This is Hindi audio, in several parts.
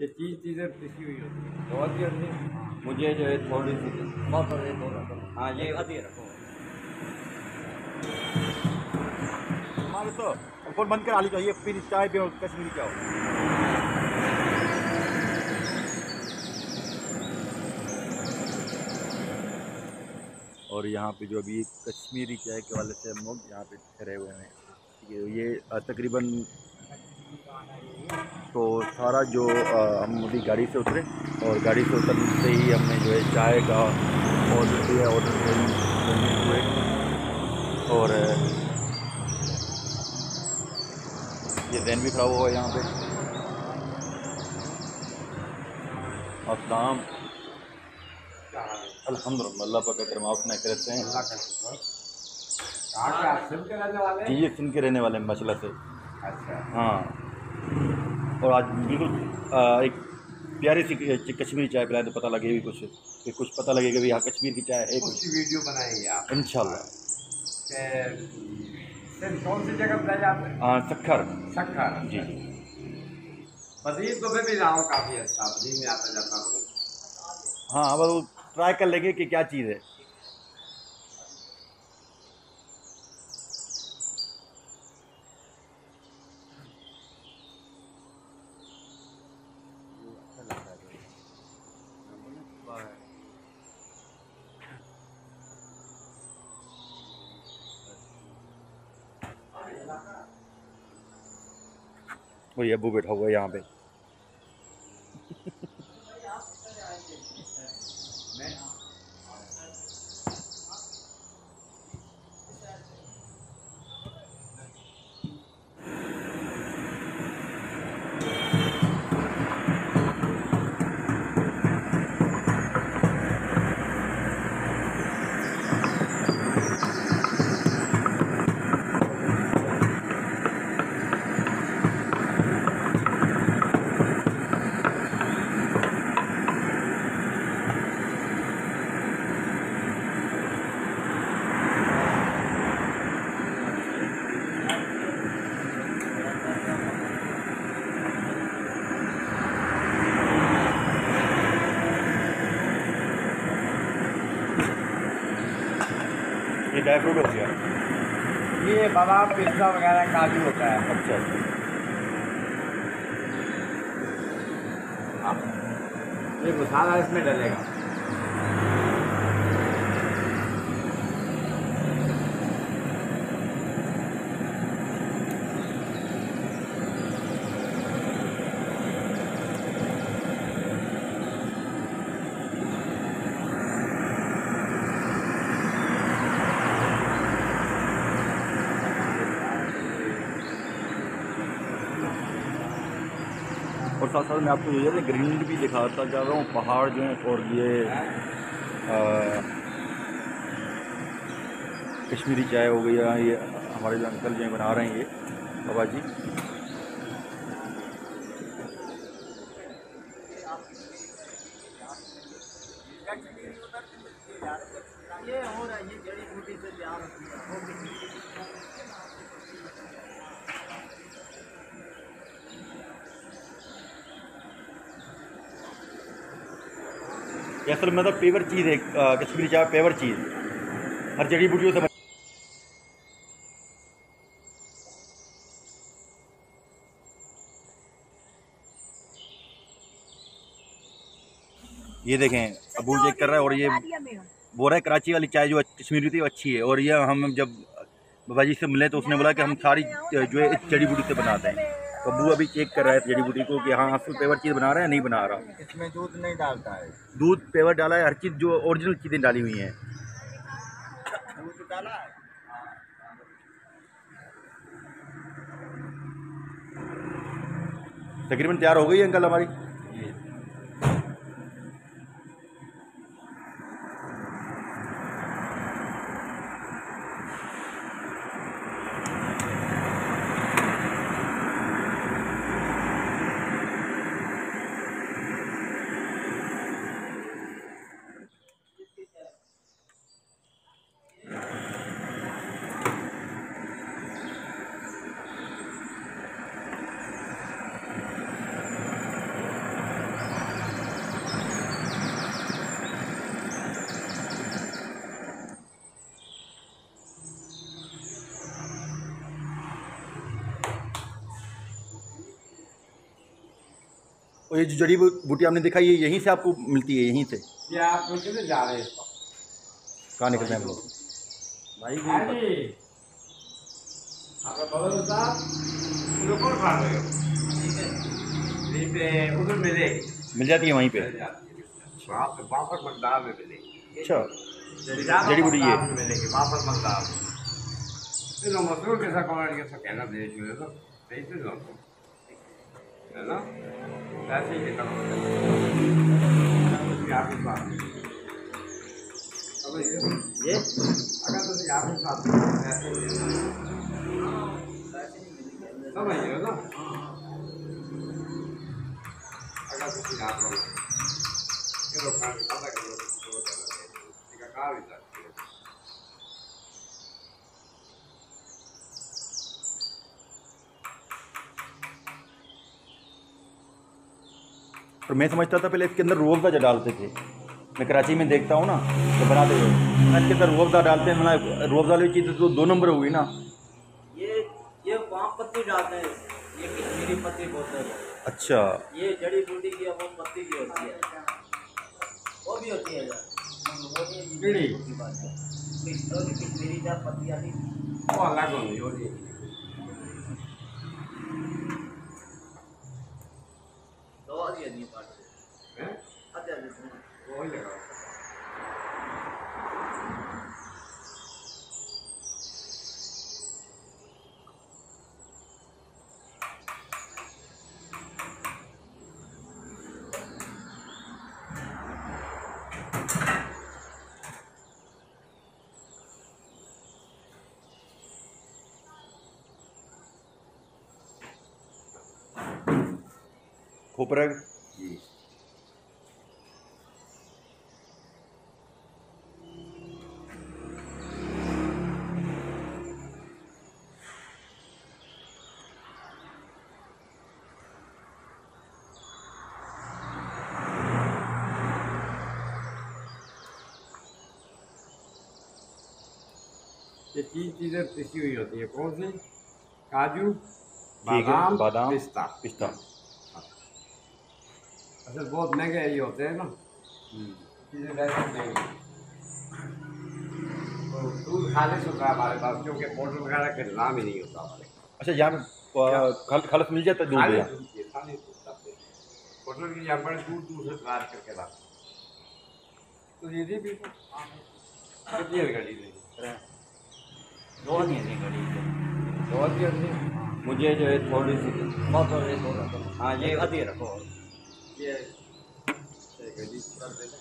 ये चीज़ें पिसी हुई होती है बहुत ही होती है। मुझे जो है थोड़ी सी बहुत। हाँ ये आधी रखो। हमारे तो फोन बंद करा ली चाहिए, फिर चाय पियो कश्मीरी चाय। और यहाँ पे जो अभी कश्मीरी चाय के वाले से हम लोग यहाँ पे ठहरे हुए हैं, ठीक है। ये तकरीबन तो सारा जो हम अभी गाड़ी से उतरे और गाड़ी से उतरते ही हमने जो है चाय का ऑर्डर दिया, ऑर्डर करने हुए। और ये वैन भी खड़ा हुआ है यहाँ पे। अस्सलाम अल्हम्दुलिल्लाह, अल्लाह पाक का करम, आप सुनाए कैसे हैं? सिंध के रहने वाले जी, ये सिंध के रहने वाले हैं मसला से। अच्छा हाँ, और आज बिल्कुल एक प्यारी सी कश्मीरी चाय पिलाए तो पता लगे भी कुछ, कि कुछ पता लगेगा भी यहाँ कश्मीर की चाय है कुछ। उसकी वीडियो बनाएंगे आप इंशाल्लाह। सिर्फ कौन सी जगह बताए जाते हैं? सखर। सखर। जी जी। बदीन तो मैं भी रहा हूँ काफ़ी अच्छा, बदीन में आता जाता हूँ। हाँ, अब वो ट्राई कर लेंगे कि क्या चीज़ है। अच्छा लगता है वही अबू बैठा हुआ है यहाँ पे। ये ड्राई फ्रूट हो गया। ये बादाम पिस्ता वगैरह काजू होता है। अच्छा अच्छा। ये मसाला इसमें डलेगा। और साथ साथ मैं आपको ये ग्रीनरी भी दिखाता जा रहा हूँ, पहाड़ जो हैं। और ये कश्मीरी चाय हो गई है, ये हमारे जो अंकल जो हैं बना रहे हैं, ये बाबा जी। ये हो रहा है, ये जड़ी बूटी से तैयार होती है। ये असल में मतलब पेवर चीज़ है, कश्मीरी चाय पेवर चीज़, हर जड़ी बूटियों से। ये देखें, अबू चेक कर रहा है और ये बोल रहा है कराची वाली चाय जो कश्मीरी थी वो अच्छी है। और ये हम जब बाबा जी से मिले तो उसने बोला कि हम सारी जो है जड़ी बूटी से बनाते हैं। तो अबू अभी चेक कर रहा है जड़ी बूटी को कि हाँ असली पेवर चीज़ बना रहा है नहीं बना रहा। इसमें दूध नहीं डालता है। दूध पेवर डाला है, हर चीज़ जो ओरिजिनल चीज़ें डाली हुई हैं। दूध डाला है। तकरीबन तैयार हो गई है अंकल हमारी। और ये जो जड़ी बूटी आपने देखा ये यहीं से आपको मिलती है, यहीं से? ये आप किधर जा रहे हैं इसको? कहाँ निकल रहे हैं हम लोग? भाई आपका बगल साहब कौन खा रहे हो? यहीं पे उधर मिल जाती है वहीं पे? वहाँ पे बापर मकदार में मिलेगी। अच्छा, जड़ी बूटी ये मिलेगी बापर मकदार। इन्हों मसरूर के साथ कौन के साथ कहना दे चुके तो नहीं तो ना है ना ऐसे ही कहना यहाँ पे साथ ये अगर तो यहाँ पे साथ ऐसे समझ रहे हो ना अगर तो यहाँ पर ये लोग खाने खाता करो तो इसका कार भी जाती है। और मैं समझता था पहले इसके अंदर रूअफ़ज़ा डालते थे, मैं कराची में देखता हूँ ना तो बनाते हुए इसके अंदर रूअफ़ज़ा डालते हैं। मतलब रूअफ़ज़ा वाली चीज़ तो 2 नंबर हुई ना। ये पाम पत्ती डालते हैं, ये कश्मीरी पत्ती बोलते हैं। अच्छा, ये जड़ी बूटी की वो पत्ती की होती है, वो भी होती है यार, बीड़ी कश्मीरी जा पत्ती आती वो अलग होती है। तो आधी आधी पार्ट हैं आधी आधी वो ही लगा खोपरग जी। ये 3 चीज़ें पिसी हुई होती है, कौन सी? काजू, बादाम, पिस्ता। असल बहुत महंगे ये होते हैं ना, चीज़ें वैसे नहीं। तो दूध खालिश होता है हमारे पास, क्योंकि पाउडर वगैरह का इंतजाम ही नहीं होता हमारे पास। अच्छा, यहाँ पे खालस मिल जाता है दूध? खालिश यहाँ दूध की, खालिश दूध लाते हैं। पाउडर की यहाँ बड़े दूर दूर से तैयार करके लाते हैं। तो ये भी कितनी है गाड़ी नहीं? दो नहीं है घड़ी तो आधी मुझे जो है थोड़ी सी बहुत हाँ ये आधी रखो ये गाड़ी कर देना।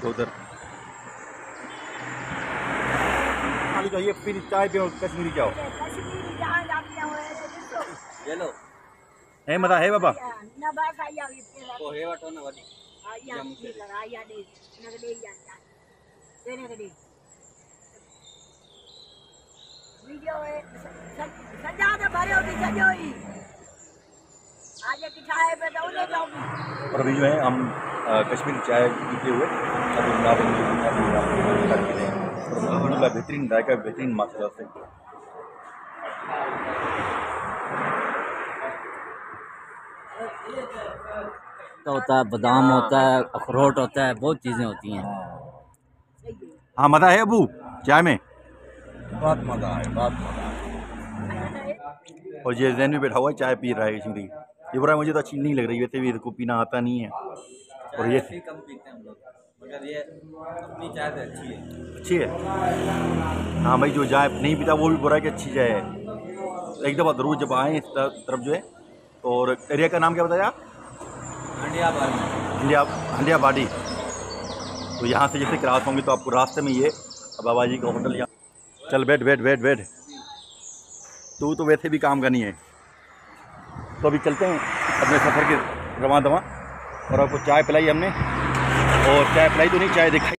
तो उधर चाहिए फिर चाय पियो, कश्मीरी चाय ये लो है मजा है बाबा। वो है वाटो ना वाली और अभी जो है हम कश्मीरी चाय पीते हुए अभी बेहतरीन जायका, बेहतरीन मात्रा से होता है, बादाम होता है, अखरोट होता है, बहुत चीज़ें होती हैं। हाँ मज़ा है अबू चाय में? बहुत मज़ा है, बहुत मज़ा है। और ये जैन में बैठा हुआ है चाय पी रहा है कश्मीरी। ये बोल रहा है मुझे तो अच्छी नहीं लग रही, वैसे भी इसको पीना आता नहीं है। और ये कम पीते हैं हम लोग, मगर ये अपनी चाय तो अच्छी है। अच्छी है? हाँ भाई, जो चाय नहीं पीता वो भी बोल रहा है कि अच्छी चाय है। एक दफ़ा ज़रूर जब आएँ इस तरफ जो है। और एरिया का नाम क्या बताया आप? हंडिया बाड़ी। तो यहाँ से जैसे क्रॉस होंगे तो आपको रास्ते में ये बाबा जी का होटल यहाँ। चल बैठ बैठ बैठ बैठ, तू तो वैसे भी काम का नहीं है। तो अभी चलते हैं अपने सफ़र के रवां दवा। और आपको चाय पिलाई हमने, और चाय पिलाई तो नहीं, चाय दिखाई।